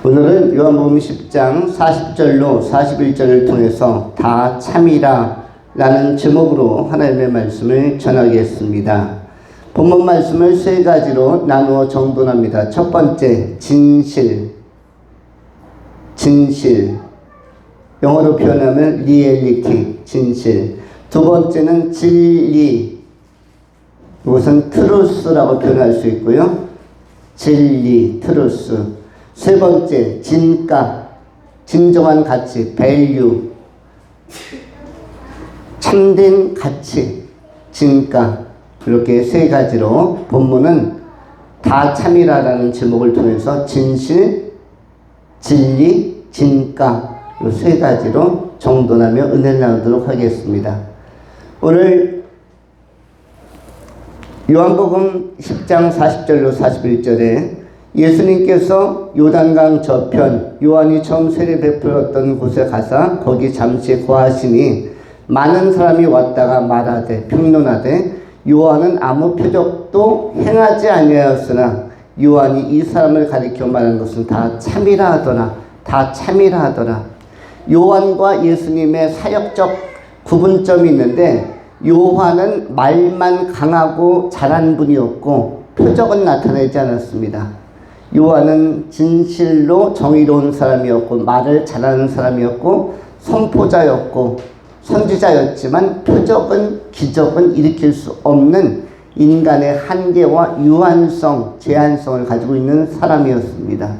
오늘은 요한복음 10장 40절로 41절을 통해서 다 참이라 라는 제목으로 하나님의 말씀을 전하겠습니다. 본문 말씀을 세 가지로 나누어 정돈합니다. 첫 번째, 진실. 영어로 표현하면 리얼리티, 진실. 두 번째는 진리. 이것은 트루스라고 표현할 수 있고요. 진리, 트루스. 세 번째, 진가, 진정한 가치, 밸류. 참된 가치, 진가. 이렇게 세 가지로 본문은 다 참이라라는 제목을 통해서 진실, 진리, 진가 이 세 가지로 정돈하며 은혜를 나누도록 하겠습니다. 오늘 요한복음 10장 40절로 41절에 예수님께서 요단강 저편 요한이 처음 세례 베풀었던 곳에 가서 거기 잠시 거하시니 많은 사람이 왔다가 말하되 평론하되 요한은 아무 표적도 행하지 아니하였으나 요한이 이 사람을 가리켜 말한 것은 다 참이라 하더라. 요한과 예수님의 사역적 구분점이 있는데 요한은 말만 강하고 잘한 분이었고 표적은 나타내지 않았습니다. 요한은 진실로 정의로운 사람이었고 말을 잘하는 사람이었고 선포자였고 선지자였지만 표적은 기적은 일으킬 수 없는 인간의 한계와 유한성, 제한성을 가지고 있는 사람이었습니다.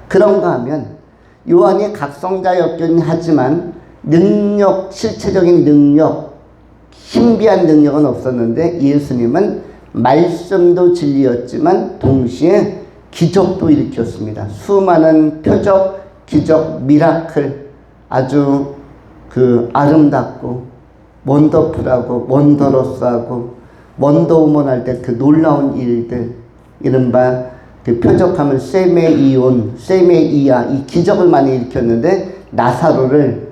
그런가 하면 요한이 각성자였긴 하지만 능력, 실체적인 능력, 신비한 능력은 없었는데 예수님은 말씀도 진리였지만 동시에 기적도 일으켰습니다. 수많은 표적, 기적, 미라클, 아주 아름답고 원더풀하고 원더러스하고 원더우먼 할 때 그 놀라운 일들, 이른바 그 표적하면 세메이온, 세메이야, 이 기적을 많이 일으켰는데 나사로를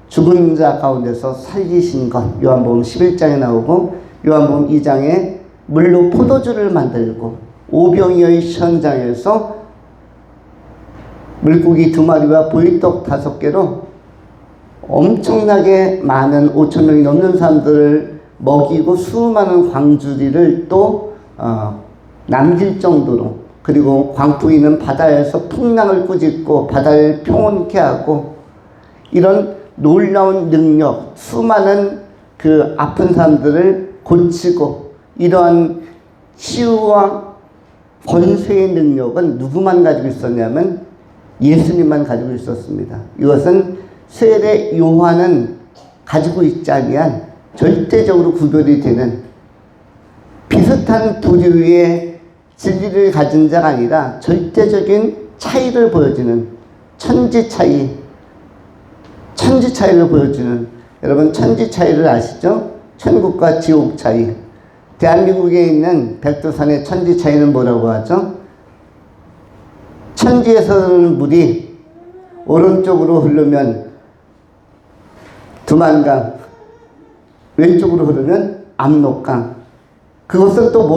죽은 자 가운데서 살리신 것, 요한복음 11장에 나오고 요한복음 2장에 물로 포도주를 만들고 오병이어의 현장에서 물고기 2마리와 보리떡 5개로 엄청나게 많은 5,000명이 넘는 사람들을 먹이고 수많은 광주리를 또 남길 정도로, 그리고 광풍이 있는 바다에서 풍랑을 꾸짖고 바다를 평온케 하고 이런 놀라운 능력, 수많은 그 아픈 사람들을 고치고 이러한 치유와 권세의 능력은 누구만 가지고 있었냐면 예수님만 가지고 있었습니다. 이것은 세례 요한은 가지고 있지 아니한 절대적으로 구별이 되는 비슷한 부류의 진리를 가진 자가 아니라 절대적인 차이를 보여주는 천지 차이를 보여주는, 여러분 천지 차이를 아시죠? 천국과 지옥 차이. 대한민국에 있는 백두산의 천지 차이는 뭐라고 하죠? 천지에서 흐르는 물이 오른쪽으로 흐르면 두만강, 왼쪽으로 흐르면 압록강. 그것은 또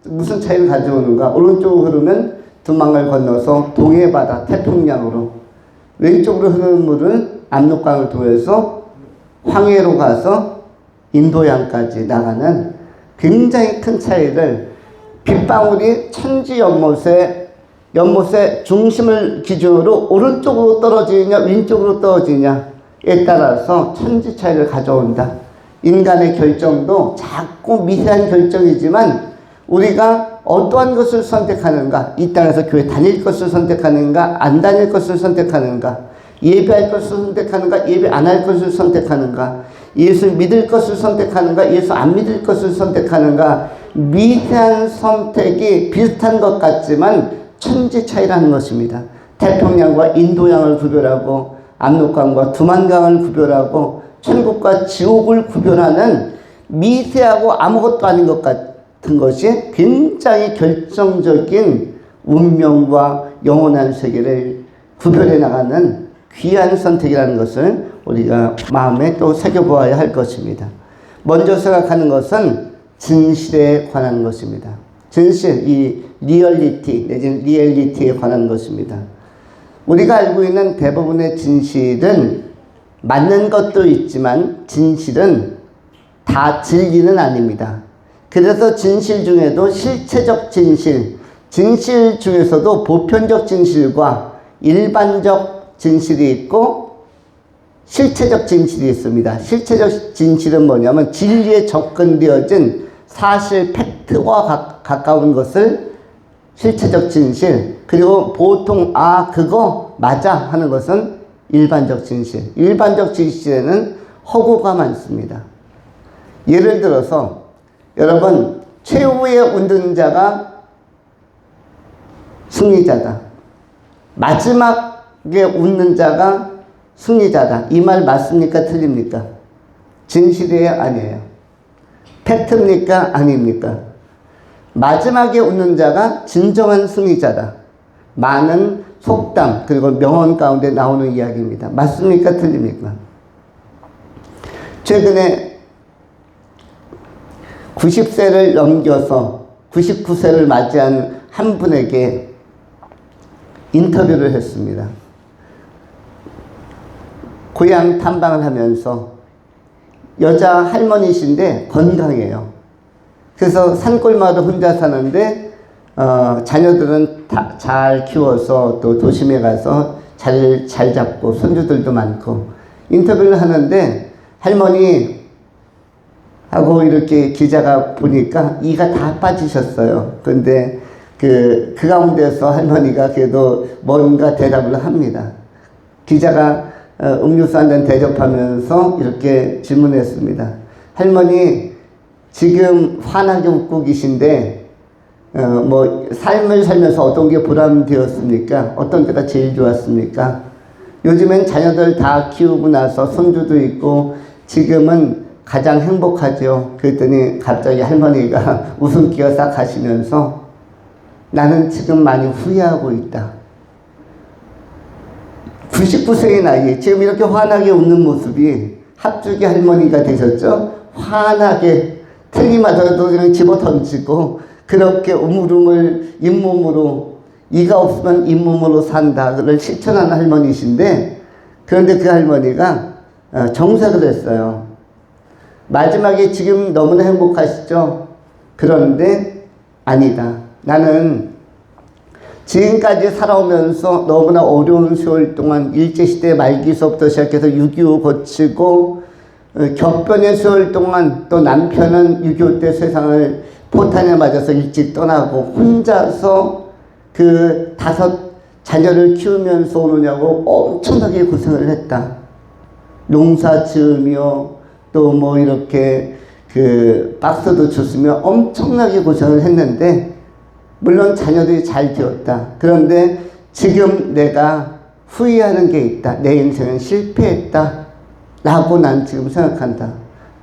무슨 차이를 가져오는가? 오른쪽으로 흐르면 두만강을 건너서 동해바다, 태평양으로, 왼쪽으로 흐르는 물은 압록강을 통해서 황해로 가서 인도양까지 나가는 굉장히 큰 차이를, 빗방울이 천지 연못의 중심을 기준으로 오른쪽으로 떨어지느냐 왼쪽으로 떨어지느냐에 따라서 천지 차이를 가져온다. 인간의 결정도 작고 미세한 결정이지만 우리가 어떠한 것을 선택하는가, 이 땅에서 교회 다닐 것을 선택하는가, 안 다닐 것을 선택하는가, 예배할 것을 선택하는가, 예배 안 할 것을 선택하는가, 예수 믿을 것을 선택하는가, 예수 안 믿을 것을 선택하는가, 미세한 선택이 비슷한 것 같지만 천지 차이라는 것입니다. 태평양과 인도양을 구별하고 압록강과 두만강을 구별하고 천국과 지옥을 구별하는 미세하고 아무것도 아닌 것 같은 것이 굉장히 결정적인 운명과 영원한 세계를 구별해 나가는 귀한 선택이라는 것을 우리가 마음에 또 새겨보아야 할 것입니다. 먼저 생각하는 것은 진실에 관한 것입니다. 진실, 이 리얼리티 내지는 리얼리티에 관한 것입니다. 우리가 알고 있는 대부분의 진실은 맞는 것도 있지만 진실은 다 진리는 아닙니다. 그래서 진실 중에도 실체적 진실, 진실 중에서도 보편적 진실과 일반적 진실이 있고 실체적 진실이 있습니다. 실체적 진실은 뭐냐면 진리에 접근되어진 사실, 팩트와 가까운 것을 실체적 진실, 그리고 보통 그거 맞아 하는 것은 일반적 진실. 일반적 진실에는 허구가 많습니다. 예를 들어서 여러분, 최후의 웃는 자가 승리자다. 마지막에 웃는 자가 승리자다. 이 말 맞습니까? 틀립니까? 진실이에요? 아니에요? 팩트입니까? 아닙니까? 마지막에 웃는 자가 진정한 승리자다. 많은 속담 그리고 명언 가운데 나오는 이야기입니다. 맞습니까? 틀립니까? 최근에 90세를 넘겨서 99세를 맞이한 한 분에게 인터뷰를 했습니다. 고향 탐방을 하면서 여자 할머니신데 건강해요. 그래서 산골마을 혼자 사는데 자녀들은 다 잘 키워서 또 도심에 가서 잘 잡고 손주들도 많고 인터뷰를 하는데 할머니 하고 이렇게 기자가 보니까 이가 다 빠지셨어요. 근데 그 가운데서 할머니가 그래도 뭔가 대답을 합니다. 기자가 음료수 한 잔 대접하면서 이렇게 질문했습니다. 할머니, 지금 환하게 웃고 계신데 뭐 삶을 살면서 어떤 게 보람되었습니까? 어떤 때가 제일 좋았습니까? 요즘엔 자녀들 다 키우고 나서 손주도 있고 지금은 가장 행복하죠. 그랬더니 갑자기 할머니가 웃음기가 싹 가시면서 나는 지금 많이 후회하고 있다. 99세의 나이에 지금 이렇게 환하게 웃는 모습이 합주기 할머니가 되셨죠? 환하게 틀리마저도 그냥 집어 던지고 그렇게 우물우물 잇몸으로 이가 없으면 잇몸으로 산다를 실천하는 할머니신데 그런데 그 할머니가 정색을 했어요. 마지막에 지금 너무나 행복하시죠? 그런데 아니다. 나는 지금까지 살아오면서 너무나 어려운 세월 동안 일제시대 말기서부터 시작해서 6.25 거치고 격변의 세월 동안 또 남편은 6.25 때 세상을 포탄에 맞아서 일찍 떠나고 혼자서 그 5 자녀를 키우면서 오느냐고 엄청나게 고생을 했다. 농사 지으며 또 뭐 이렇게 그 박스도 쳤으며 엄청나게 고생을 했는데 물론 자녀들이 잘 되었다. 그런데 지금 내가 후회하는 게 있다. 내 인생은 실패했다. 라고 난 지금 생각한다.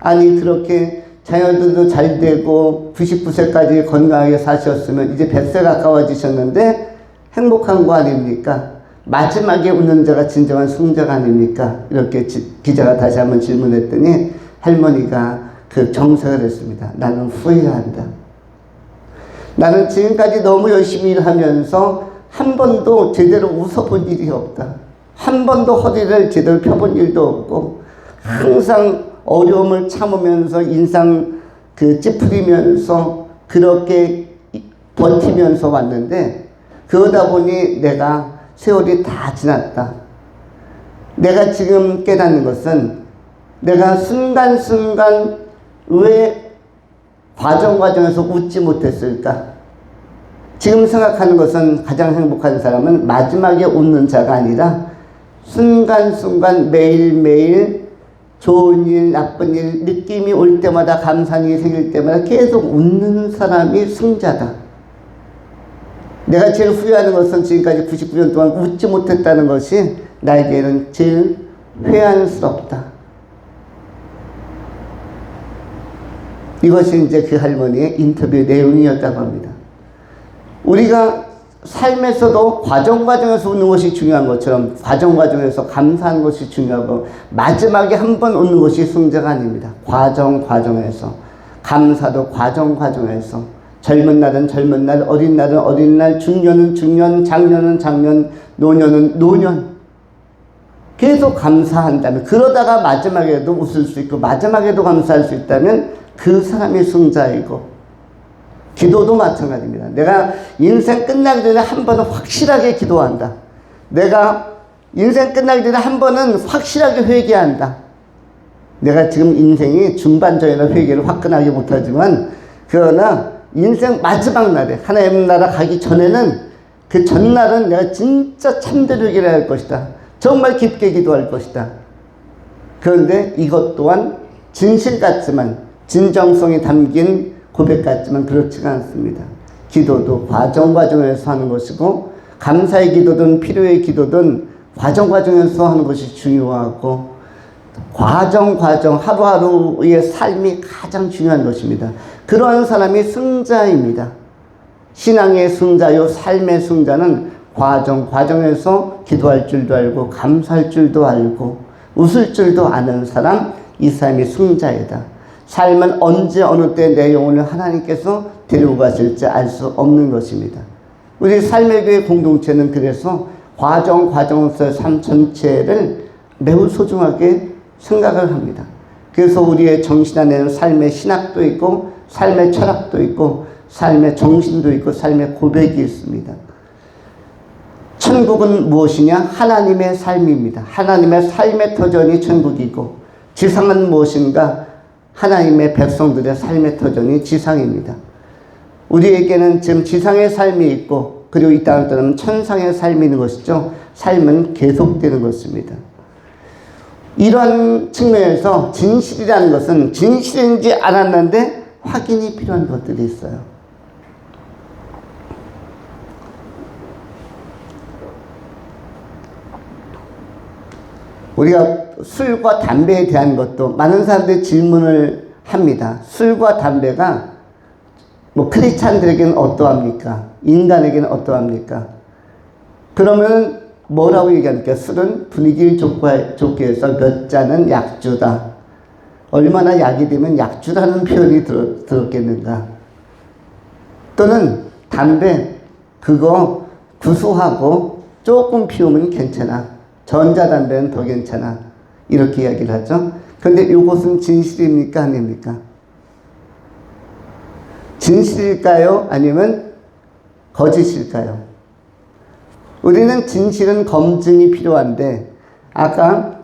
아니 그렇게 자녀들도 잘 되고 99세까지 건강하게 사셨으면 이제 100세 가까워지셨는데 행복한 거 아닙니까? 마지막에 웃는 자가 진정한 승자가 아닙니까? 이렇게 기자가 다시 한번 질문했더니 할머니가 그 정색을 했습니다. 나는 후회한다. 나는 지금까지 너무 열심히 일하면서 한 번도 제대로 웃어본 일이 없다. 한 번도 허리를 제대로 펴본 일도 없고 항상 어려움을 참으면서 인상 찌푸리면서 그렇게 버티면서 왔는데 그러다 보니 내가 세월이 다 지났다. 내가 지금 깨닫는 것은 내가 순간순간 왜 과정에서 웃지 못했을까? 지금 생각하는 것은 가장 행복한 사람은 마지막에 웃는 자가 아니라 순간순간 매일매일 좋은 일, 나쁜 일, 느낌이 올 때마다 감사한 일이 생길 때마다 계속 웃는 사람이 승자다. 내가 제일 후회하는 것은 지금까지 99년 동안 웃지 못했다는 것이 나에게는 제일 회한스럽다. 이것이 이제 그 할머니의 인터뷰 내용이었다고 합니다. 우리가 삶에서도 과정에서 웃는 것이 중요한 것처럼 과정에서 감사하는 것이 중요하고 마지막에 한 번 웃는 것이 승자가 아닙니다. 과정에서 감사도 과정에서 젊은 날은 젊은 날, 어린 날은 어린 날, 중년은 중년, 장년은 장년, 노년은 노년. 계속 감사한다면, 그러다가 마지막에도 웃을 수 있고 마지막에도 감사할 수 있다면 그 사람이 승자이고, 기도도 마찬가지입니다. 내가 인생 끝나기 전에 한 번은 확실하게 기도한다. 내가 인생 끝나기 전에 한 번은 확실하게 회개한다. 내가 지금 인생이 중반전이라 회개를 화끈하게 못하지만, 그러나 인생 마지막 날에 하나님 나라 가기 전에는, 그 전날은 내가 진짜 참되게 회개를 할 것이다. 정말 깊게 기도할 것이다. 그런데 이것 또한 진실 같지만, 진정성이 담긴 고백 같지만 그렇지가 않습니다. 기도도 과정에서 하는 것이고, 감사의 기도든 필요의 기도든 과정에서 하는 것이 중요하고, 과정 하루하루의 삶이 가장 중요한 것입니다. 그러한 사람이 승자입니다. 신앙의 승자요 삶의 승자는 과정에서 기도할 줄도 알고 감사할 줄도 알고 웃을 줄도 아는 사람, 이 사람이 승자이다. 삶은 언제 어느 때 내 영혼을 하나님께서 데리고 가실지 알 수 없는 것입니다. 우리 삶의 교회 공동체는 그래서 과정에서의 삶 전체를 매우 소중하게 생각을 합니다. 그래서 우리의 정신 안에는 삶의 신학도 있고, 삶의 철학도 있고, 삶의 정신도 있고, 삶의 고백이 있습니다. 천국은 무엇이냐? 하나님의 삶입니다. 하나님의 삶의 터전이 천국이고, 지상은 무엇인가? 하나님의 백성들의 삶의 터전이 지상입니다. 우리에게는 지금 지상의 삶이 있고, 그리고 이 땅을 떠나면 천상의 삶이 있는 것이죠. 삶은 계속되는 것입니다. 이러한 측면에서 진실이라는 것은 진실인지 알았는데 확인이 필요한 것들이 있어요. 우리가 술과 담배에 대한 것도 많은 사람들이 질문을 합니다. 술과 담배가 크리스찬들에게는 어떠합니까? 인간에게는 어떠합니까? 그러면 뭐라고 얘기합니까? 술은 분위기를 좋게 해서 몇 잔은 약주다. 얼마나 약이 되면 약주라는 표현이 들었겠는가? 또는 담배, 그거 구수하고 조금 피우면 괜찮아. 전자담배는 더 괜찮아. 이렇게 이야기를 하죠. 그런데 이것은 진실입니까? 아닙니까? 진실일까요? 아니면 거짓일까요? 우리는 진실은 검증이 필요한데, 아까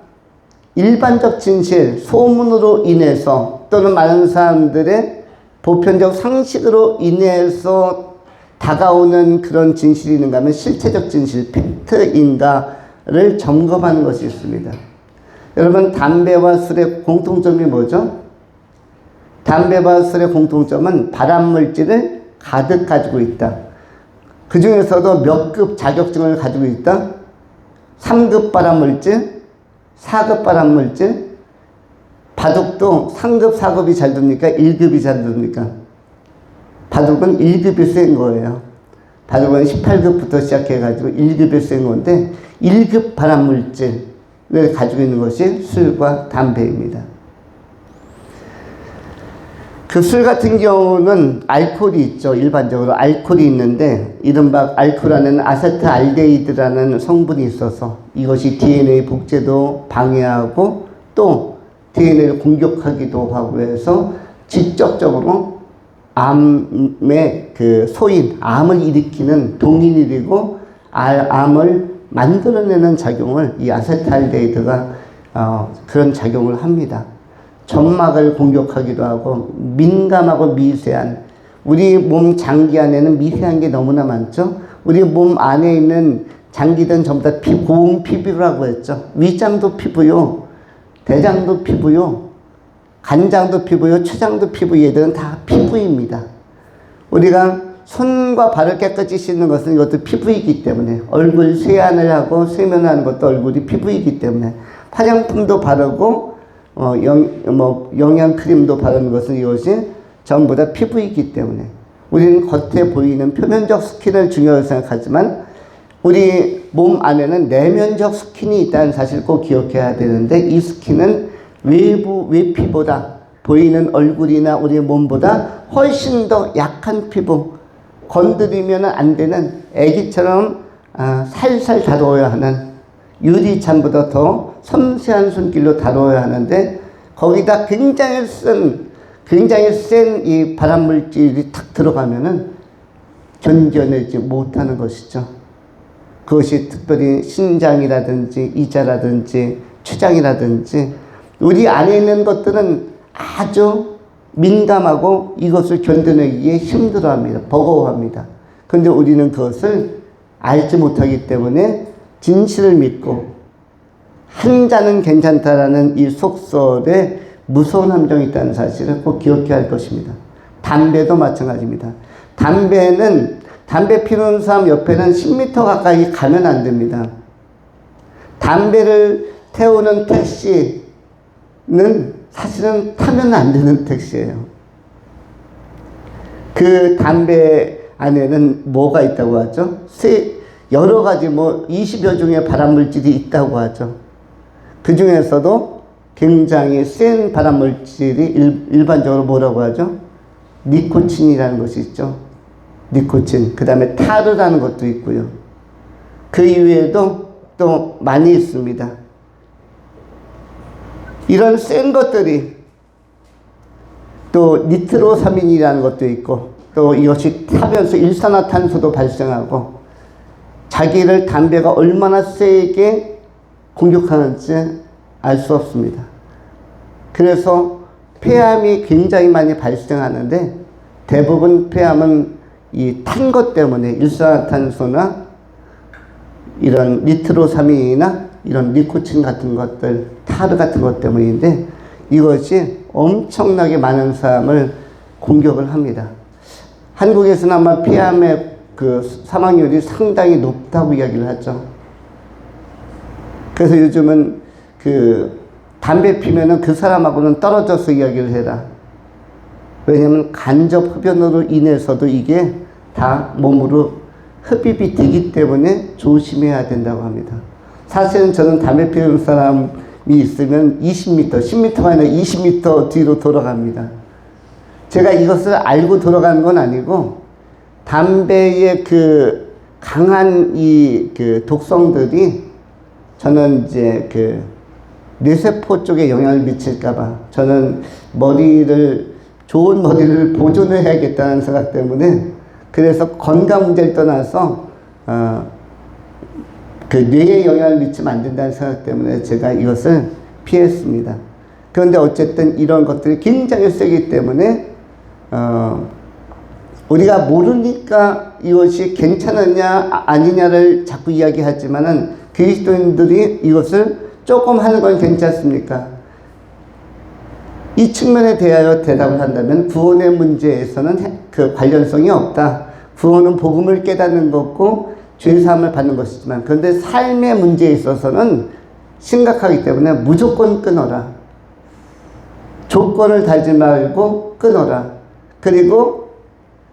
일반적 진실, 소문으로 인해서 또는 많은 사람들의 보편적 상식으로 인해서 다가오는 그런 진실이 있는가 하면 실체적 진실, 팩트인가를 점검하는 것이 있습니다. 여러분, 담배와 술의 공통점이 뭐죠? 담배와 술의 공통점은 발암물질을 가득 가지고 있다. 그 중에서도 몇 급 자격증을 가지고 있다? 3급 발암물질, 4급 발암물질. 바둑도 3급, 4급이 잘 됩니까? 1급이 잘 됩니까? 바둑은 1급이 센 거예요. 바둑은 18급부터 시작해가지고 1급이 센 건데, 1급 발암물질을 가지고 있는 것이 술과 담배입니다. 그 술 같은 경우는 알코올이 있죠. 일반적으로 알코올이 있는데, 이른바 알코올 안에는 아세트알데히드라는 성분이 있어서 이것이 DNA 복제도 방해하고 또 DNA를 공격하기도 하고 해서 직접적으로 암의 소인, 암을 일으키는 동인이고 암을 만들어내는 작용을 이 아세트알데히드가 그런 작용을 합니다. 점막을 공격하기도 하고 민감하고 미세한, 우리 몸 장기 안에는 미세한 게 너무나 많죠. 우리 몸 안에 있는 장기들은 전부 다 고운 피부라고 했죠. 위장도 피부요, 대장도 피부요, 간장도 피부요, 췌장도 피부, 얘들은 다 피부입니다. 우리가 손과 발을 깨끗이 씻는 것은 이것도 피부이기 때문에, 얼굴 세안을 하고 세면을 하는 것도 얼굴이 피부이기 때문에, 화장품도 바르고 영양크림도 바르는 것은 이것이 전부 다 피부이기 때문에, 우리는 겉에 보이는 표면적 스킨을 중요하게 생각하지만 우리 몸 안에는 내면적 스킨이 있다는 사실을 꼭 기억해야 되는데, 이 스킨은 외피보다 보이는 얼굴이나 우리 몸보다 훨씬 더 약한 피부, 건드리면 안 되는 애기처럼 살살 다루어야 하는, 유리창보다 더 섬세한 손길로 다루어야 하는데, 거기다 굉장히 센 이 발암물질이 탁 들어가면은 견뎌내지 못하는 것이죠. 그것이 특별히 신장이라든지 이자라든지 췌장이라든지 우리 안에 있는 것들은 아주 민감하고 이것을 견뎌내기에 힘들어합니다. 버거워합니다. 그런데 우리는 그것을 알지 못하기 때문에 진실을 믿고 한 잔은 괜찮다라는 이 속설에 무서운 함정이 있다는 사실을 꼭 기억해야 할 것입니다. 담배도 마찬가지입니다. 담배 피우는 사람 옆에는 10m 가까이 가면 안 됩니다. 담배를 태우는 택시는 사실은 타면 안 되는 택시예요. 그 담배 안에는 뭐가 있다고 하죠? 여러 가지 20여 종의 발암물질이 있다고 하죠. 그 중에서도 굉장히 센 발암물질이 일반적으로 뭐라고 하죠? 니코틴이라는 것이 있죠. 니코틴. 그 다음에 타르라는 것도 있고요. 그 이외에도 또 많이 있습니다. 이런 센 것들이 또 니트로사민이라는 것도 있고, 또 이것이 타면서 일산화탄소도 발생하고, 자기를 담배가 얼마나 세게 공격하는지 알 수 없습니다. 그래서 폐암이 굉장히 많이 발생하는데, 대부분 폐암은 이 탄 것 때문에 일산화탄소나 이런 니트로사민이나 이런 니코틴 같은 것들, 타르 같은 것 때문인데, 이것이 엄청나게 많은 사람을 공격을 합니다. 한국에서는 아마 폐암의 그 사망률이 상당히 높다고 이야기를 하죠. 그래서 요즘은 담배 피면은 그 사람하고는 떨어져서 이야기를 해라. 왜냐면 간접 흡연으로 인해서도 이게 다 몸으로 흡입이 되기 때문에 조심해야 된다고 합니다. 사실은 저는 담배 피우는 사람이 있으면 20m, 10m가 아니라 20m 뒤로 돌아갑니다. 제가 이것을 알고 돌아가는 건 아니고, 담배의 그 강한 독성들이 저는 이제 뇌세포 쪽에 영향을 미칠까봐, 저는 좋은 머리를 보존해야겠다는 생각 때문에, 그래서 건강 문제를 떠나서 뇌에 영향을 미치면 안 된다는 생각 때문에 제가 이것을 피했습니다. 그런데 어쨌든 이런 것들이 굉장히 세기 때문에 우리가 모르니까 이것이 괜찮느냐 아니냐를 자꾸 이야기하지만은, 그리스도인들이 이것을 조금 하는 건 괜찮습니까? 이 측면에 대하여 대답을 한다면, 구원의 문제에서는 그 관련성이 없다. 구원은 복음을 깨닫는 것고 죄사함을 받는 것이지만, 그런데 삶의 문제에 있어서는 심각하기 때문에 무조건 끊어라. 조건을 달지 말고 끊어라. 그리고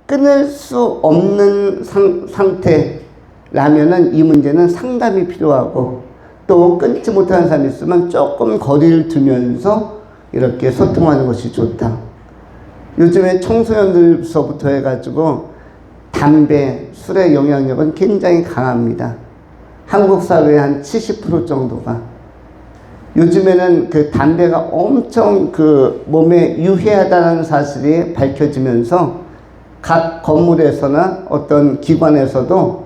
끊을 수 없는 상태라면은 이 문제는 상담이 필요하고, 또 끊지 못하는 사람이 있으면 조금 거리를 두면서 이렇게 소통하는 것이 좋다. 요즘에 청소년들서부터 해가지고 담배, 술의 영향력은 굉장히 강합니다. 한국 사회의 한 70% 정도가. 요즘에는 그 담배가 엄청 몸에 유해하다는 사실이 밝혀지면서 각 건물에서나 어떤 기관에서도,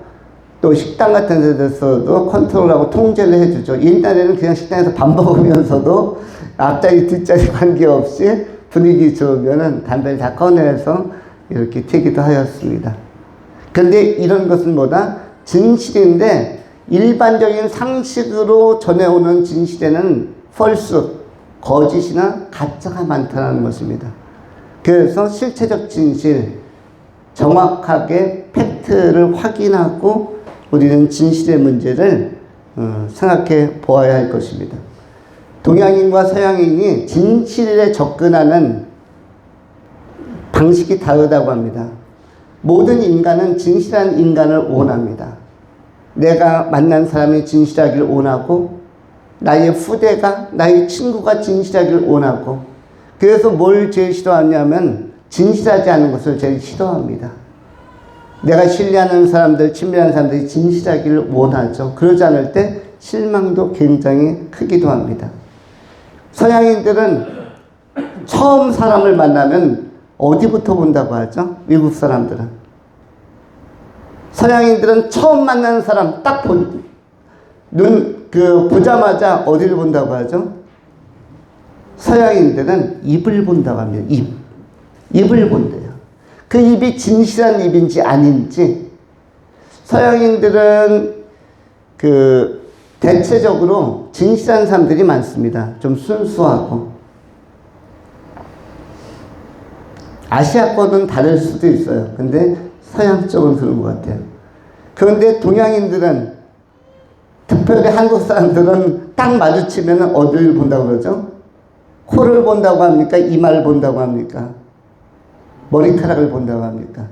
또 식당 같은 데서도 컨트롤하고 통제를 해주죠. 옛날에는 그냥 식당에서 밥 먹으면서도 앞자리 뒷자리 관계없이 분위기 좋으면은 담배를 다 꺼내서 이렇게 튀기도 하였습니다. 그런데 이런 것은 뭐다? 진실인데, 일반적인 상식으로 전해오는 진실에는 false, 거짓이나 가짜가 많다는 것입니다. 그래서 실체적 진실, 정확하게 팩트를 확인하고 우리는 진실의 문제를 생각해 보아야 할 것입니다. 동양인과 서양인이 진실에 접근하는 방식이 다르다고 합니다. 모든 인간은 진실한 인간을 원합니다. 내가 만난 사람이 진실하기를 원하고, 나의 후대가, 나의 친구가 진실하기를 원하고, 그래서 뭘 제일 싫어하냐면 진실하지 않은 것을 제일 싫어합니다. 내가 신뢰하는 사람들, 친밀한 사람들이 진실하기를 원하죠. 그러지 않을 때 실망도 굉장히 크기도 합니다. 서양인들은 처음 사람을 만나면 어디부터 본다고 하죠? 외국 사람들은. 서양인들은 처음 만나는 사람 딱 보자마자 어디를 본다고 하죠? 서양인들은 입을 본다고 합니다. 입을 본대요. 그 입이 진실한 입인지 아닌지. 서양인들은 대체적으로 진실한 사람들이 많습니다. 좀 순수하고. 아시아권은 다를 수도 있어요. 근데 서양 쪽은 그런 것 같아요. 그런데 동양인들은, 특별히 한국 사람들은 딱 마주치면 어디를 본다고 그러죠? 코를 본다고 합니까? 이마를 본다고 합니까? 머리카락을 본다고 합니까?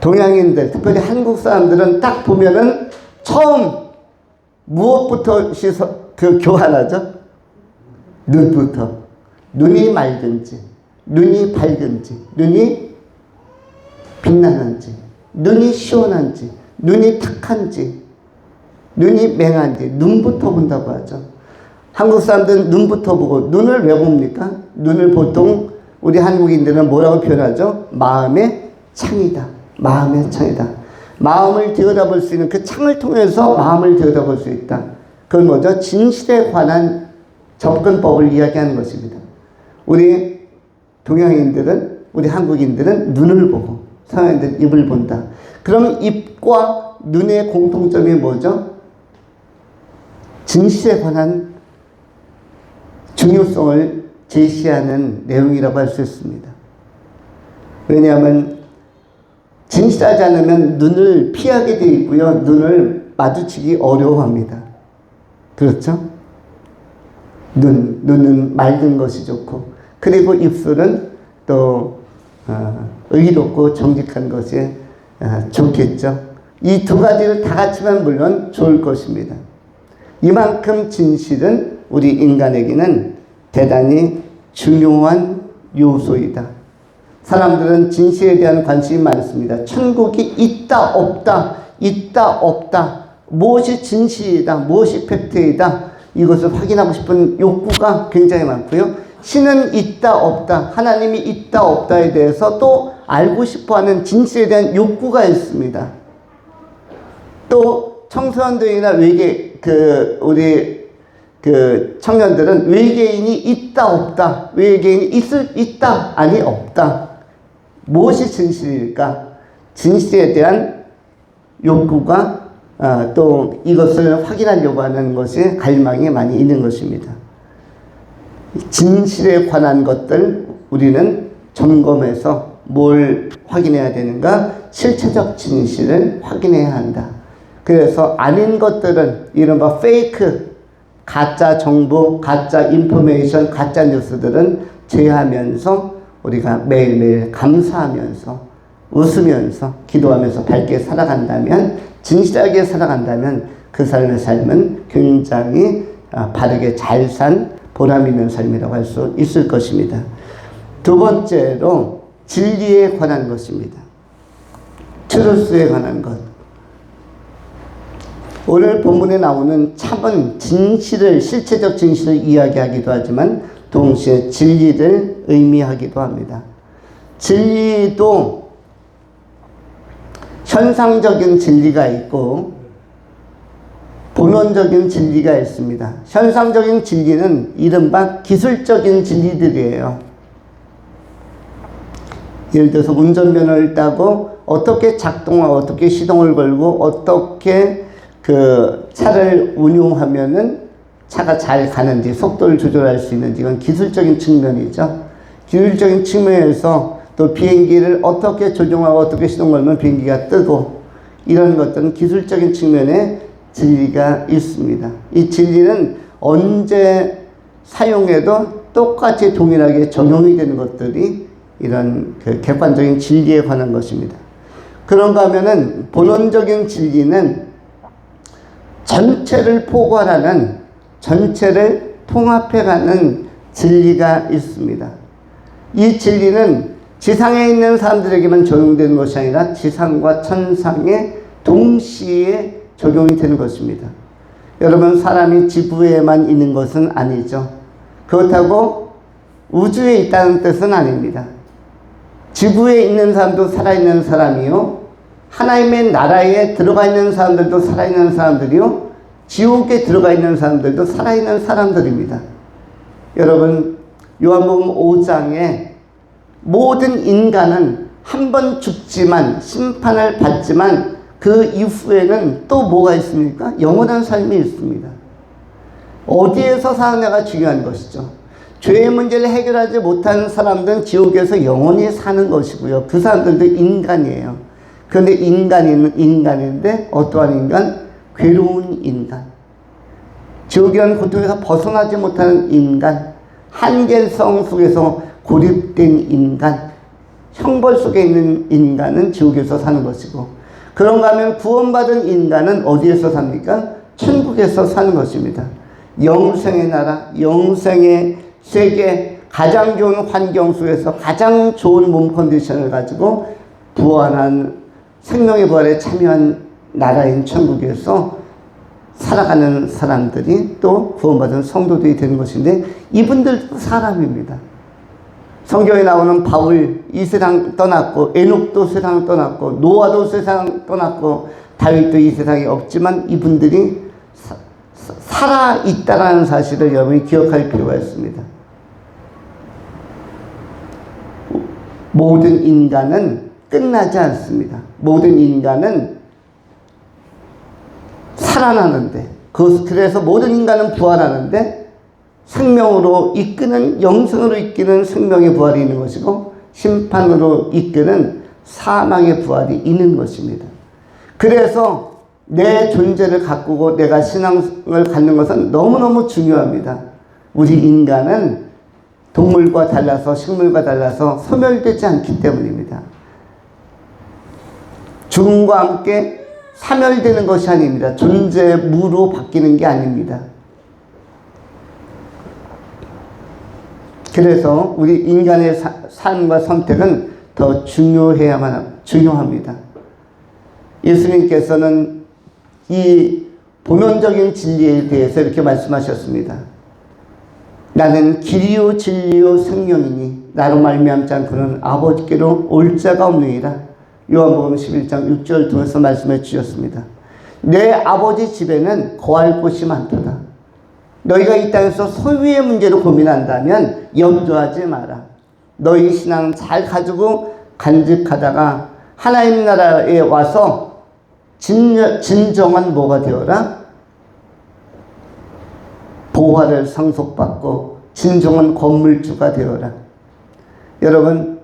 동양인들, 특별히 한국 사람들은 딱 보면은 처음 무엇부터 교환하죠? 눈부터. 눈이 맑은지, 눈이 밝은지, 눈이 빛나는지, 눈이 시원한지, 눈이 탁한지, 눈이 맹한지, 눈부터 본다고 하죠. 한국 사람들은 눈부터 보고, 눈을 왜 봅니까? 눈을 보통 우리 한국인들은 뭐라고 표현하죠? 마음의 창이다. 마음의 창이다. 마음을 들여다볼 수 있는 그 창을 통해서 마음을 들여다볼 수 있다. 그건 뭐죠? 진실에 관한 접근법을 이야기하는 것입니다. 우리 동양인들은, 우리 한국인들은 눈을 보고, 서양인들은 입을 본다. 그럼 입과 눈의 공통점이 뭐죠? 진실에 관한 중요성을 제시하는 내용이라고 할 수 있습니다. 왜냐하면 진실하지 않으면 눈을 피하게 되어 있고요. 눈을 마주치기 어려워합니다. 그렇죠? 눈은 맑은 것이 좋고, 그리고 입술은 또 의롭고 정직한 것이 좋겠죠. 이 두 가지를 다 갖추면 물론 좋을 것입니다. 이만큼 진실은 우리 인간에게는 대단히 중요한 요소이다. 사람들은 진실에 대한 관심이 많습니다. 천국이 있다 없다, 있다 없다, 무엇이 진실이다, 무엇이 팩트이다, 이것을 확인하고 싶은 욕구가 굉장히 많고요. 신은 있다 없다, 하나님이 있다 없다에 대해서 또 알고 싶어하는 진실에 대한 욕구가 있습니다. 또 청소년들이나 우리 청년들은 외계인이 있다 없다, 외계인이 있다 아니 없다, 무엇이 진실일까? 진실에 대한 욕구가 또 이것을 확인하려고 하는 것이 갈망이 많이 있는 것입니다. 진실에 관한 것들 우리는 점검해서 뭘 확인해야 되는가? 실체적 진실을 확인해야 한다. 그래서 아닌 것들은 이른바 페이크, 가짜 정보, 가짜 인포메이션, 가짜 뉴스들은 제하면서 우리가 매일매일 감사하면서 웃으면서 기도하면서 밝게 살아간다면, 진실하게 살아간다면 그 삶의 삶은 굉장히 바르게 잘 산 보람 있는 삶이라고 할 수 있을 것입니다. 두 번째로 진리에 관한 것입니다. 트루스에 관한 것. 오늘 본문에 나오는 참은 진실을, 실체적 진실을 이야기하기도 하지만 동시에 진리를 의미하기도 합니다. 진리도 현상적인 진리가 있고 본원적인 진리가 있습니다. 현상적인 진리는 이른바 기술적인 진리들이에요. 예를 들어서 운전면허를 따고 어떻게 작동하고 어떻게 시동을 걸고 어떻게 그 차를 운용하면은 차가 잘 가는지, 속도를 조절할 수 있는지, 이건 기술적인 측면이죠. 기술적인 측면에서 또 비행기를 어떻게 조종하고 어떻게 시동 걸면 비행기가 뜨고, 이런 것들은 기술적인 측면에 진리가 있습니다. 이 진리는 언제 사용해도 똑같이 동일하게 적용이 되는 것들이 이런 객관적인 진리에 관한 것입니다. 그런가 하면은 본원적인 진리는 전체를 포괄하는, 전체를 통합해가는 진리가 있습니다. 이 진리는 지상에 있는 사람들에게만 적용되는 것이 아니라 지상과 천상에 동시에 적용이 되는 것입니다. 여러분, 사람이 지구에만 있는 것은 아니죠. 그렇다고 우주에 있다는 뜻은 아닙니다. 지구에 있는 사람도 살아있는 사람이요, 하나님의 나라에 들어가 있는 사람들도 살아있는 사람들이요, 지옥에 들어가 있는 사람들도 살아있는 사람들입니다. 여러분, 요한복음 5장에 모든 인간은 한 번 죽지만, 심판을 받지만 그 이후에는 또 뭐가 있습니까? 영원한 삶이 있습니다. 어디에서 사느냐가 중요한 것이죠. 죄의 문제를 해결하지 못하는 사람들은 지옥에서 영원히 사는 것이고요. 그 사람들도 인간이에요. 그런데 인간인데 어떠한 인간? 괴로운 인간. 지옥이라는 고통에서 벗어나지 못하는 인간. 한계성 속에서 고립된 인간. 형벌 속에 있는 인간은 지옥에서 사는 것이고, 그런가 하면 구원받은 인간은 어디에서 삽니까? 천국에서 사는 것입니다. 영생의 나라, 영생의 세계, 가장 좋은 환경 속에서 가장 좋은 몸 컨디션을 가지고 부활한, 생명의 부활에 참여한 나라인 천국에서 살아가는 사람들이 또 구원받은 성도들이 되는 것인데, 이분들도 사람입니다. 성경에 나오는 바울, 이 세상 떠났고, 에녹도 세상 떠났고, 노아도 세상 떠났고, 다윗도 이 세상에 없지만 이분들이 살아있다라는 사실을 여러분이 기억할 필요가 있습니다. 모든 인간은 끝나지 않습니다. 모든 인간은 살아나는데, 그래서 모든 인간은 부활하는데, 생명으로 이끄는, 영생으로 이끄는 생명의 부활이 있는 것이고, 심판으로 이끄는 사망의 부활이 있는 것입니다. 그래서 내 존재를 가꾸고 내가 신앙을 갖는 것은 너무너무 중요합니다. 우리 인간은 동물과 달라서, 식물과 달라서 소멸되지 않기 때문입니다. 죽음과 함께 사멸되는 것이 아닙니다. 존재의 무로 바뀌는 게 아닙니다. 그래서 우리 인간의 삶과 선택은 더 중요합니다. 예수님께서는 이 본원적인 진리에 대해서 이렇게 말씀하셨습니다. 나는 길이요 진리요 생명이니 나로 말미암지 않고는 아버지께로 올 자가 없느니라. 요한복음 11장 6절 통해서 말씀해 주셨습니다. 내 아버지 집에는 거할 곳이 많도다. 너희가 이 땅에서 소유의 문제로 고민한다면 염려하지 마라. 너희 신앙 잘 가지고 간직하다가 하나님 나라에 와서 진정한 뭐가 되어라? 보화를 상속받고 진정한 건물주가 되어라. 여러분,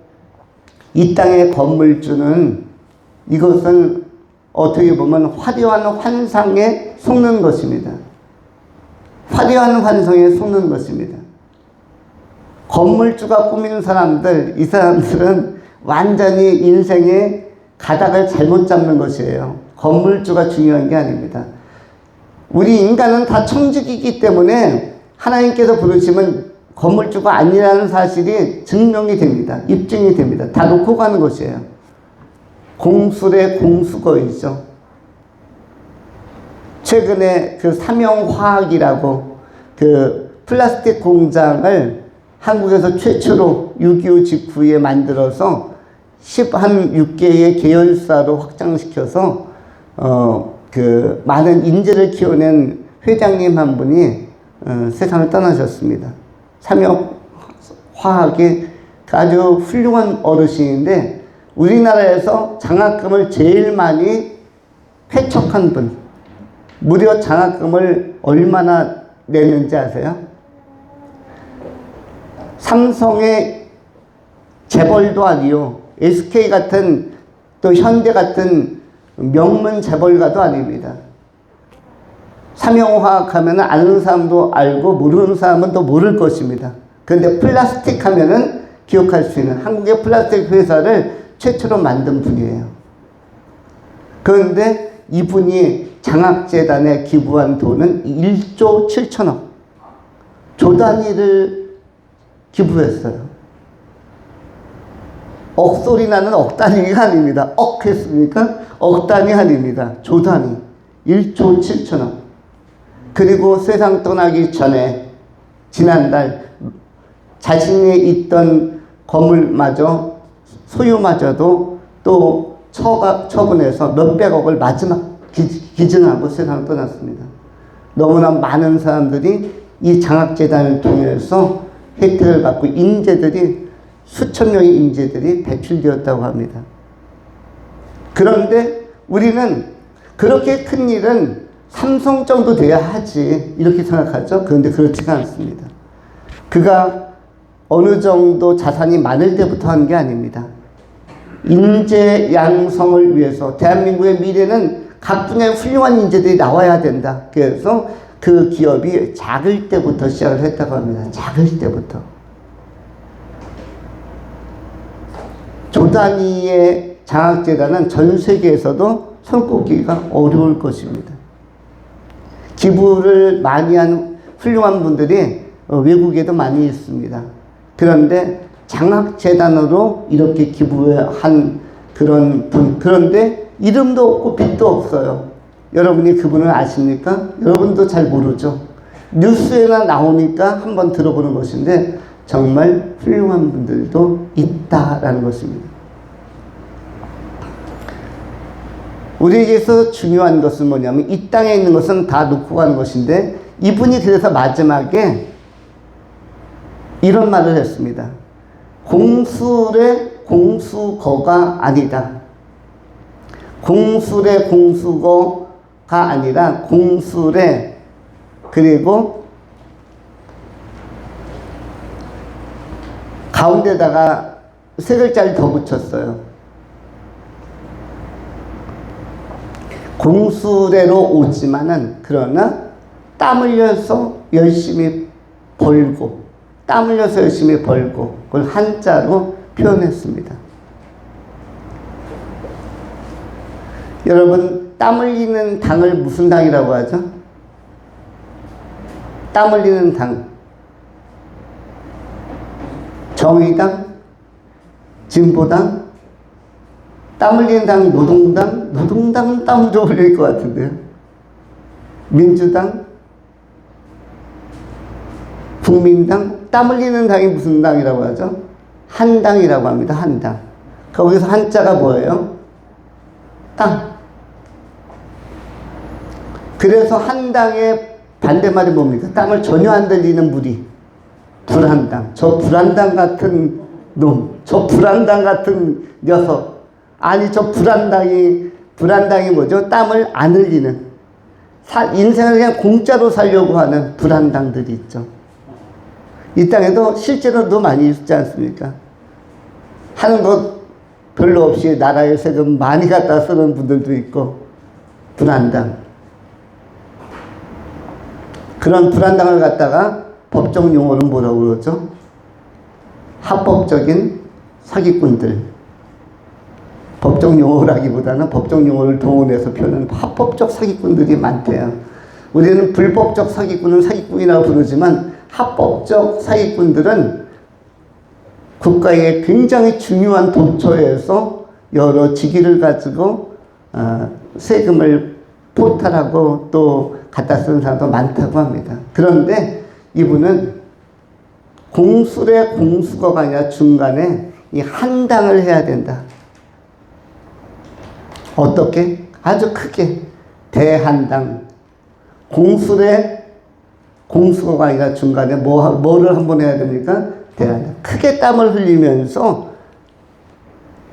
이 땅의 건물주는, 이것은 어떻게 보면 화려한 환상에 속는 것입니다. 화려한 환상에 속는 것입니다. 건물주가 꾸미는 사람들, 이 사람들은 완전히 인생의 가닥을 잘못 잡는 것이에요. 건물주가 중요한 게 아닙니다. 우리 인간은 다 청직이기 때문에 하나님께서 부르시면 건물주가 아니라는 사실이 증명이 됩니다. 입증이 됩니다. 다 놓고 가는 것이에요. 공술의 공수거이죠. 최근에 그 삼형화학이라고 그 플라스틱 공장을 한국에서 최초로 6.25 직후에 만들어서 16개의 계열사로 확장시켜서 그 많은 인재를 키워낸 회장님 한 분이 세상을 떠나셨습니다. 삼형화학이 아주 훌륭한 어르신인데, 우리나라에서 장학금을 제일 많이 쾌척한 분, 무려 장학금을 얼마나 냈는지 아세요? 삼성의 재벌도 아니요, SK 같은, 또 현대 같은 명문 재벌가도 아닙니다. 삼형화학 하면 아는 사람도 알고 모르는 사람은 또 모를 것입니다. 그런데 플라스틱 하면은 기억할 수 있는 한국의 플라스틱 회사를 최초로 만든 분이에요. 그런데 이분이 장학재단에 기부한 돈은 1조 7천억. 조 단위를 기부했어요. 억소리 나는 억 단위가 아닙니다. 억 했습니까? 억 단위 아닙니다. 조 단위. 1조 7천억. 그리고 세상 떠나기 전에 지난달 자신이 있던 건물마저 소유마저도 또 처분해서 몇백억을 마지막 기증하고 세상을 떠났습니다. 너무나 많은 사람들이 이 장학재단을 통해서 혜택을 받고 인재들이 수천 명의 인재들이 배출되었다고 합니다. 그런데 우리는 그렇게 큰 일은 삼성 정도 돼야 하지 이렇게 생각하죠. 그런데 그렇지가 않습니다. 그가 어느 정도 자산이 많을 때부터 한 게 아닙니다. 인재 양성을 위해서 대한민국의 미래는 각 분야의 훌륭한 인재들이 나와야 된다. 그래서 그 기업이 작을 때부터 시작을 했다고 합니다. 작을 때부터. 조 단위의 장학재단은 전 세계에서도 손꼽기가 어려울 것입니다. 기부를 많이 한 훌륭한 분들이 외국에도 많이 있습니다. 그런데 장학재단으로 이렇게 기부한 그런 분, 그런데 이름도 없고 빚도 없어요. 여러분이 그분을 아십니까? 여러분도 잘 모르죠. 뉴스에나 나오니까 한번 들어보는 것인데 정말 훌륭한 분들도 있다라는 것입니다. 우리에게서 중요한 것은 뭐냐면 이 땅에 있는 것은 다 놓고 가는 것인데 이분이 그래서 마지막에 이런 말을 했습니다. 공술의 공수거가 아니다. 공술의 공수거가 아니라 공술의 그리고 가운데다가 세 글자를 더 붙였어요. 공수대로 오지만은 그러나 땀 흘려서 열심히 벌고 땀 흘려서 열심히 벌고 그걸 한자로 표현했습니다. 여러분 땀 흘리는 당을 무슨 당이라고 하죠? 땀 흘리는 당. 정의당? 진보당? 땀 흘리는 당이 노동당? 노동당은 땀 좀 흘릴 것 같은데요. 민주당? 국민당? 땀 흘리는 당이 무슨 당이라고 하죠? 한당이라고 합니다. 한당. 거기서 한자가 뭐예요? 땀. 그래서 한당의 반대말이 뭡니까? 땀을 전혀 안 들리는 무리. 불한당. 저 불한당 같은 놈. 저 불한당 같은 녀석. 아니 저 불한당이 뭐죠? 땀을 안 흘리는 인생을 그냥 공짜로 살려고 하는 불한당들이 있죠. 이 땅에도 실제로도 많이 있지 않습니까? 하는 것 별로 없이 나라에 세금 많이 갖다 쓰는 분들도 있고 불한당. 그런 불한당을 갖다가 법적 용어는 뭐라고 그러죠? 합법적인 사기꾼들. 법적 용어라기보다는 법적 용어를 동원해서 표현하는 합법적 사기꾼들이 많대요. 우리는 불법적 사기꾼은 사기꾼이라고 부르지만 합법적 사기꾼들은 국가의 굉장히 중요한 도처에서 여러 직위를 가지고 세금을 포탈하고 또 갖다 쓰는 사람도 많다고 합니다. 그런데 이분은 공술의 공수거가 아니라 중간에 이 한당을 해야 된다. 어떻게? 아주 크게 대한당. 공술의 공수거가 아니라 중간에 뭐를 한번 해야 됩니까? 대한당. 크게 땀을 흘리면서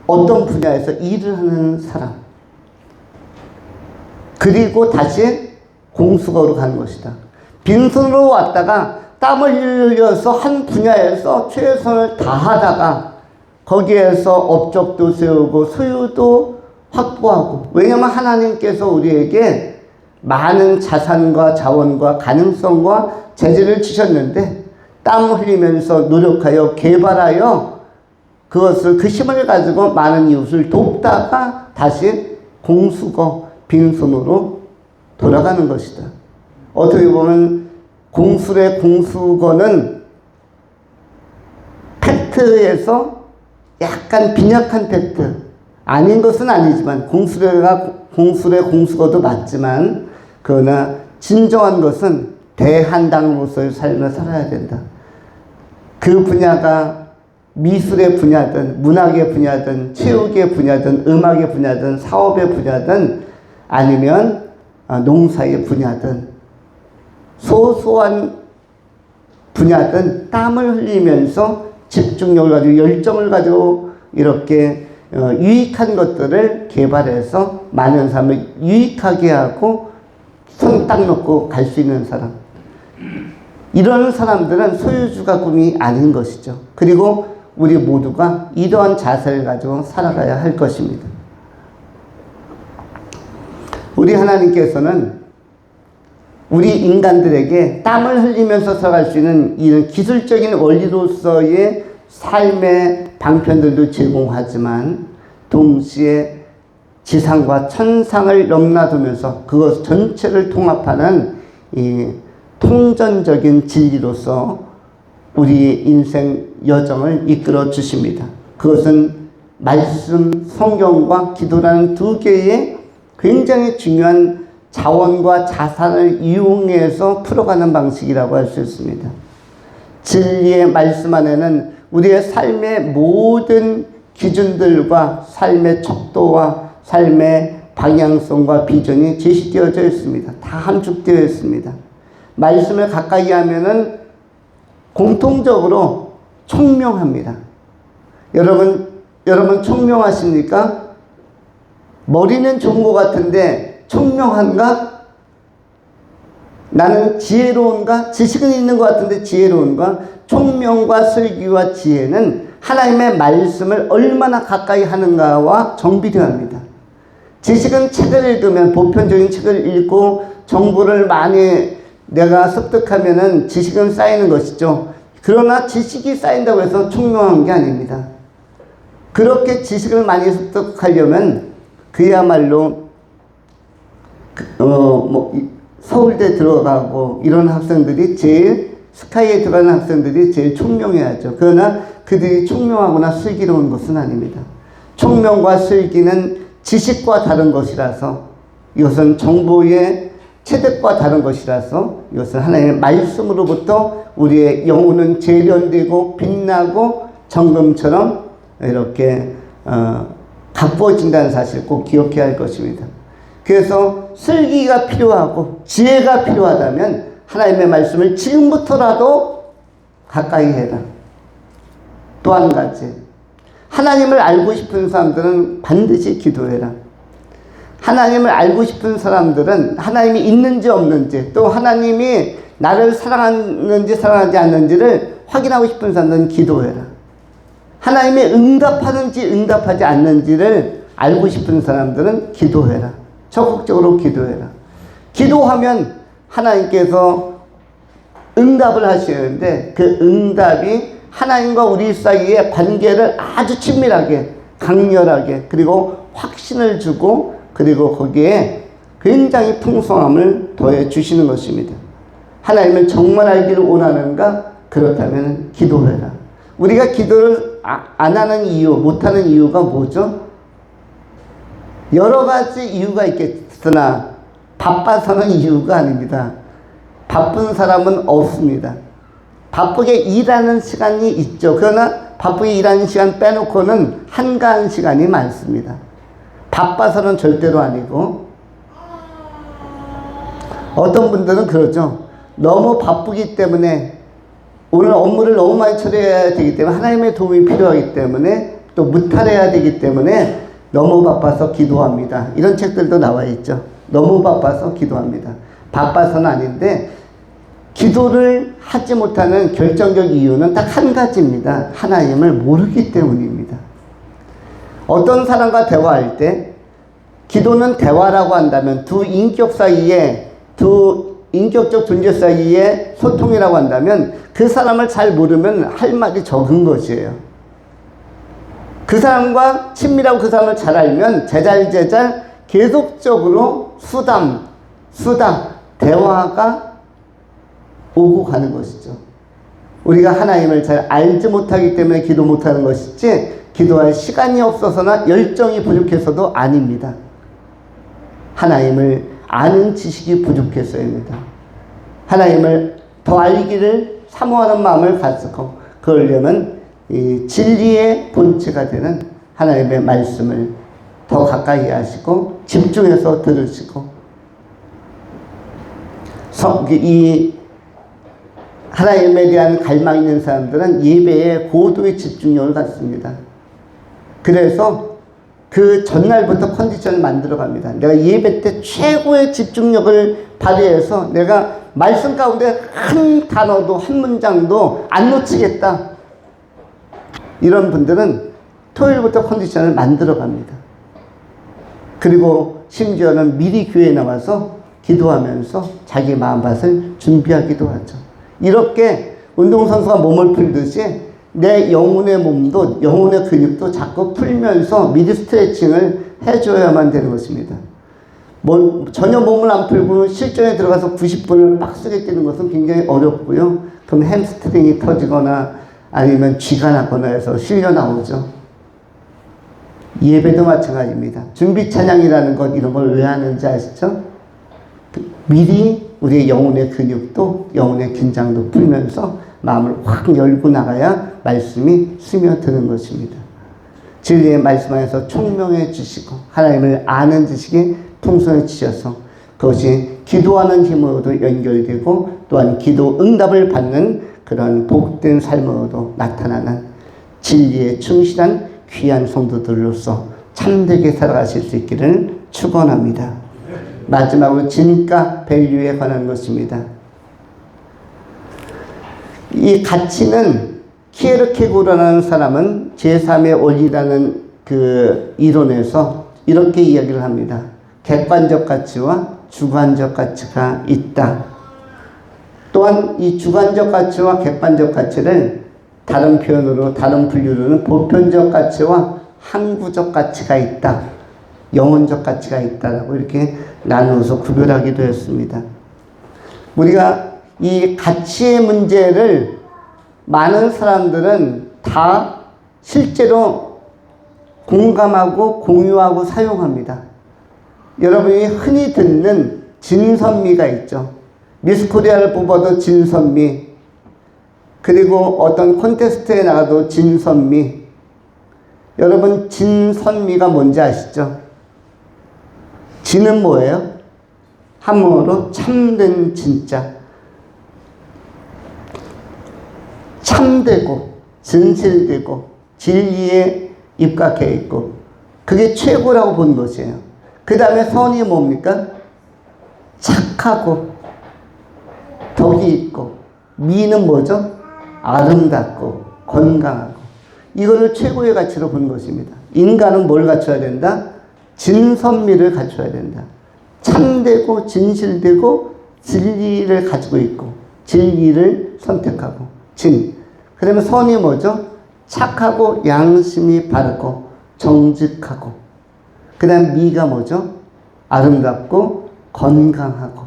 어떤 분야에서 일을 하는 사람. 그리고 다시 공수거로 가는 것이다. 빈손으로 왔다가 땀을 흘려서 한 분야에서 최선을 다하다가 거기에서 업적도 세우고 소유도 확보하고. 왜냐하면 하나님께서 우리에게 많은 자산과 자원과 가능성과 재질을 주셨는데 땀 흘리면서 노력하여 개발하여 그것을 그 힘을 가지고 많은 이웃을 돕다가 다시 공수거 빈손으로 돌아가는 것이다. 어떻게 보면 공술의 공수거는 팩트에서 약간 빈약한 팩트, 아닌 것은 아니지만 공술의 공수거도 맞지만, 그러나 진정한 것은 대한당으로서의 삶을 살아야 된다. 그 분야가 미술의 분야든 문학의 분야든 체육의 분야든 음악의 분야든 사업의 분야든 아니면 농사의 분야든 소소한 분야든 땀을 흘리면서 집중력을 가지고 열정을 가지고 이렇게 유익한 것들을 개발해서 많은 사람을 유익하게 하고 손 딱 놓고 갈 수 있는 사람, 이런 사람들은 소유주가 꿈이 아닌 것이죠. 그리고 우리 모두가 이러한 자세를 가지고 살아가야 할 것입니다. 우리 하나님께서는 우리 인간들에게 땀을 흘리면서 살아갈 수 있는 이런 기술적인 원리로서의 삶의 방편들도 제공하지만 동시에 지상과 천상을 넘나들면서 그것 전체를 통합하는 이 통전적인 진리로서 우리 인생 여정을 이끌어 주십니다. 그것은 말씀, 성경과 기도라는 두 개의 굉장히 중요한 자원과 자산을 이용해서 풀어가는 방식이라고 할 수 있습니다. 진리의 말씀 안에는 우리의 삶의 모든 기준들과 삶의 척도와 삶의 방향성과 비전이 제시되어져 있습니다. 다 함축되어 있습니다. 말씀을 가까이 하면은 공통적으로 총명합니다. 여러분 총명하십니까? 머리는 좋은 것 같은데 총명한가? 나는 지혜로운가? 지식은 있는 것 같은데 지혜로운가? 총명과 슬기와 지혜는 하나님의 말씀을 얼마나 가까이 하는가와 정비례합니다. 지식은 책을 읽으면, 보편적인 책을 읽고 정보를 많이 내가 습득하면은 지식은 쌓이는 것이죠. 그러나 지식이 쌓인다고 해서 총명한 게 아닙니다. 그렇게 지식을 많이 습득하려면 그야말로 서울대 들어가고 이런 학생들이 제일, 스카이에 들어가는 학생들이 제일 총명해야죠. 그러나 그들이 총명하거나 슬기로운 것은 아닙니다. 총명과 슬기는 지식과 다른 것이라서, 이것은 정보의 체득과 다른 것이라서, 이것은 하나님의 말씀으로부터 우리의 영혼은 재련되고 빛나고 정금처럼 이렇게 가꾸어진다는 사실을 꼭 기억해야 할 것입니다. 그래서 슬기가 필요하고 지혜가 필요하다면 하나님의 말씀을 지금부터라도 가까이 해라. 또 한 가지, 하나님을 알고 싶은 사람들은 반드시 기도해라. 하나님을 알고 싶은 사람들은 하나님이 있는지 없는지, 또 하나님이 나를 사랑하는지 사랑하지 않는지를 확인하고 싶은 사람들은 기도해라. 하나님이 응답하는지 응답하지 않는지를 알고 싶은 사람들은 기도해라. 적극적으로 기도해라. 기도하면 하나님께서 응답을 하시는데, 그 응답이 하나님과 우리 사이의 관계를 아주 친밀하게, 강렬하게, 그리고 확신을 주고, 그리고 거기에 굉장히 풍성함을 더해 주시는 것입니다. 하나님을 정말 알기를 원하는가? 그렇다면 기도해라. 우리가 기도를 안 하는 이유, 못하는 이유가 뭐죠? 여러 가지 이유가 있겠으나 바빠서는 이유가 아닙니다. 바쁜 사람은 없습니다. 바쁘게 일하는 시간이 있죠. 그러나 바쁘게 일하는 시간 빼놓고는 한가한 시간이 많습니다. 바빠서는 절대로 아니고, 어떤 분들은 그러죠. 너무 바쁘기 때문에, 오늘 업무를 너무 많이 처리해야 되기 때문에, 하나님의 도움이 필요하기 때문에, 또 무탈해야 되기 때문에 너무 바빠서 기도합니다. 이런 책들도 나와 있죠. 너무 바빠서 기도합니다. 바빠서는 아닌데, 기도를 하지 못하는 결정적 이유는 딱 한 가지입니다. 하나님을 모르기 때문입니다. 어떤 사람과 대화할 때, 기도는 대화라고 한다면, 두 인격 사이에, 두 인격적 존재 사이의 소통이라고 한다면, 그 사람을 잘 모르면 할 말이 적은 것이에요. 그 사람과 친밀하고 그 사람을 잘 알면 제잘 계속적으로 수다, 대화가 오고 가는 것이죠. 우리가 하나님을 잘 알지 못하기 때문에 기도 못하는 것이지 기도할 시간이 없어서나 열정이 부족해서도 아닙니다. 하나님을 아는 지식이 부족해서입니다. 하나님을 더 알기를 사모하는 마음을 가지고 그러려면 이 진리의 본체가 되는 하나님의 말씀을 더 가까이 하시고 집중해서 들으시고 이 하나님에 대한 갈망 있는 사람들은 예배에 고도의 집중력을 갖습니다. 그래서 그 전날부터 컨디션을 만들어 갑니다. 내가 예배 때 최고의 집중력을 발휘해서 내가 말씀 가운데 한 단어도 한 문장도 안 놓치겠다. 이런 분들은 토요일부터 컨디션을 만들어 갑니다. 그리고 심지어는 미리 교회에 나와서 기도하면서 자기 마음밭을 준비하기도 하죠. 이렇게 운동선수가 몸을 풀듯이 내 영혼의 몸도 영혼의 근육도 자꾸 풀면서 미리 스트레칭을 해줘야만 되는 것입니다. 전혀 몸을 안 풀고 실전에 들어가서 90분을 빡세게 뛰는 것은 굉장히 어렵고요. 그럼 햄스트링이 터지거나 아니면 쥐가 나거나 해서 실려 나오죠. 예배도 마찬가지입니다. 준비 찬양이라는 것 이런 걸 왜 하는지 아시죠? 미리 우리의 영혼의 근육도 영혼의 긴장도 풀면서 마음을 확 열고 나가야 말씀이 스며드는 것입니다. 진리의 말씀 안에서 총명해지시고 하나님을 아는 지식이 풍성해지셔서 그것이 기도하는 힘으로도 연결되고 또한 기도 응답을 받는 그런 복된 삶으로도 나타나는 진리에 충실한 귀한 성도들로서 참되게 살아가실 수 있기를 축원합니다. 마지막으로 진가 밸류에 관한 것입니다. 이 가치는 키에르케고르라는 사람은 제3의 원리라는 그 이론에서 이렇게 이야기를 합니다. 객관적 가치와 주관적 가치가 있다. 또한 이 주관적 가치와 객관적 가치를 다른 표현으로 다른 분류로는 보편적 가치와 항구적 가치가 있다. 영혼적 가치가 있다라고 이렇게 나누어서 구별하기도 했습니다. 우리가 이 가치의 문제를 많은 사람들은 다 실제로 공감하고 공유하고 사용합니다. 여러분이 흔히 듣는 진선미가 있죠. 미스코리아를 뽑아도 진선미, 그리고 어떤 콘테스트에 나가도 진선미. 여러분 진선미가 뭔지 아시죠? 진은 뭐예요? 한문으로 참된 진짜. 참되고 진실되고 진리에 입각해 있고 그게 최고라고 본 것이에요. 그 다음에 선이 뭡니까? 착하고 덕이 있고 미는 뭐죠? 아름답고 건강하고 이거를 최고의 가치로 본 것입니다. 인간은 뭘 갖춰야 된다? 진선미를 갖춰야 된다. 참되고 진실되고 진리를 가지고 있고 진리를 선택하고 진. 그러면 선이 뭐죠? 착하고 양심이 바르고 정직하고 그 다음 미가 뭐죠? 아름답고 건강하고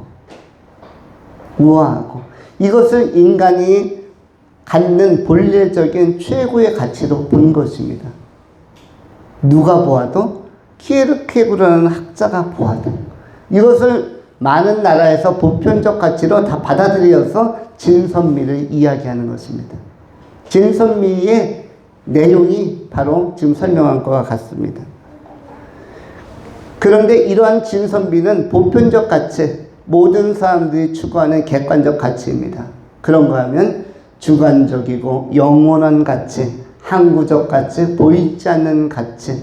우아하고 이것을 인간이 갖는 본래적인 최고의 가치로 본 것입니다. 누가 보아도 키에르케고르라는 학자가 보아도 이것을 많은 나라에서 보편적 가치로 다 받아들여서 진선미를 이야기하는 것입니다. 진선미의 내용이 바로 지금 설명한 것과 같습니다. 그런데 이러한 진선미는 보편적 가치, 모든 사람들이 추구하는 객관적 가치입니다. 그런가 하면 주관적이고 영원한 가치, 항구적 가치, 보이지 않는 가치,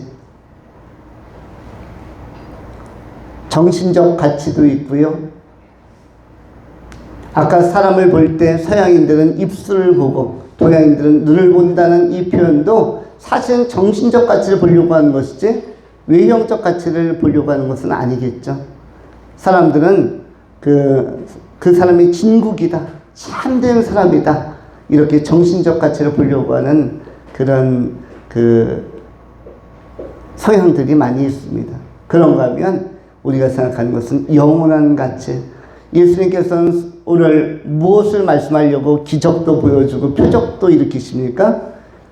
정신적 가치도 있고요. 아까 사람을 볼 때 서양인들은 입술을 보고 동양인들은 눈을 본다는 이 표현도 사실은 정신적 가치를 보려고 하는 것이지 외형적 가치를 보려고 하는 것은 아니겠죠. 사람들은 그 사람이 진국이다, 참된 사람이다, 이렇게 정신적 가치를 보려고 하는 그런 서양들이 많이 있습니다. 그런가 하면 우리가 생각하는 것은 영원한 가치, 예수님께서는 오늘 무엇을 말씀하려고 기적도 보여주고 표적도 일으키십니까?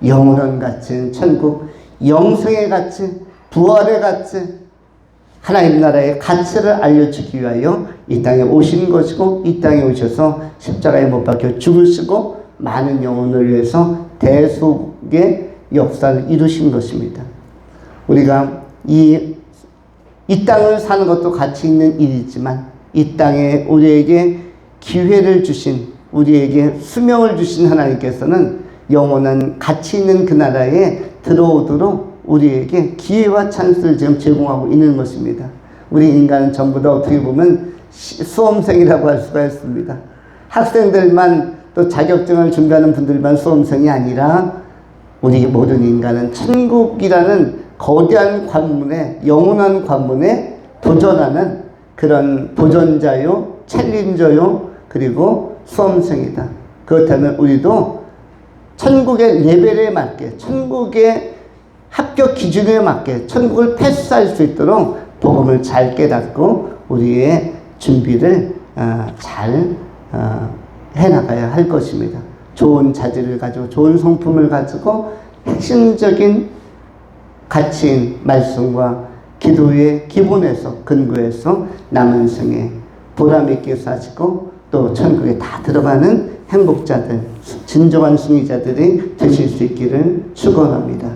영원한 가치, 천국, 영생의 가치, 부활의 가치, 하나님 나라의 가치를 알려주기 위하여 이 땅에 오신 것이고, 이 땅에 오셔서 십자가에 못 박혀 죽으시고 많은 영혼을 위해서 대속의 역사를 이루신 것입니다. 우리가 이 땅을 사는 것도 가치 있는 일이지만, 이 땅에 우리에게 기회를 주신, 우리에게 수명을 주신 하나님께서는 영원한 가치 있는 그 나라에 들어오도록 우리에게 기회와 찬스를 지금 제공하고 있는 것입니다. 우리 인간은 전부 다 어떻게 보면 수험생이라고 할 수가 있습니다. 학생들만, 또 자격증을 준비하는 분들만 수험생이 아니라 우리 모든 인간은 천국이라는 거대한 관문에, 영원한 관문에 도전하는 그런 도전자요, 챌린저요, 그리고 수험생이다. 그렇다면 우리도 천국의 레벨에 맞게, 천국의 합격 기준에 맞게 천국을 패스할 수 있도록 복음을 잘 깨닫고 우리의 준비를 잘 해나가야 할 것입니다. 좋은 자질을 가지고, 좋은 성품을 가지고 핵심적인 가치인 말씀과 기도의 기본에서, 근거에서 남은 생에 보람있게 사시고 또 천국에 다 들어가는 행복자들, 진정한 승리자들이 되실 수 있기를 축원합니다.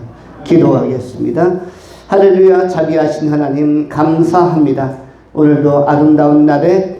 기도하겠습니다. 할렐루야. 자비하신 하나님 감사합니다. 오늘도 아름다운 날에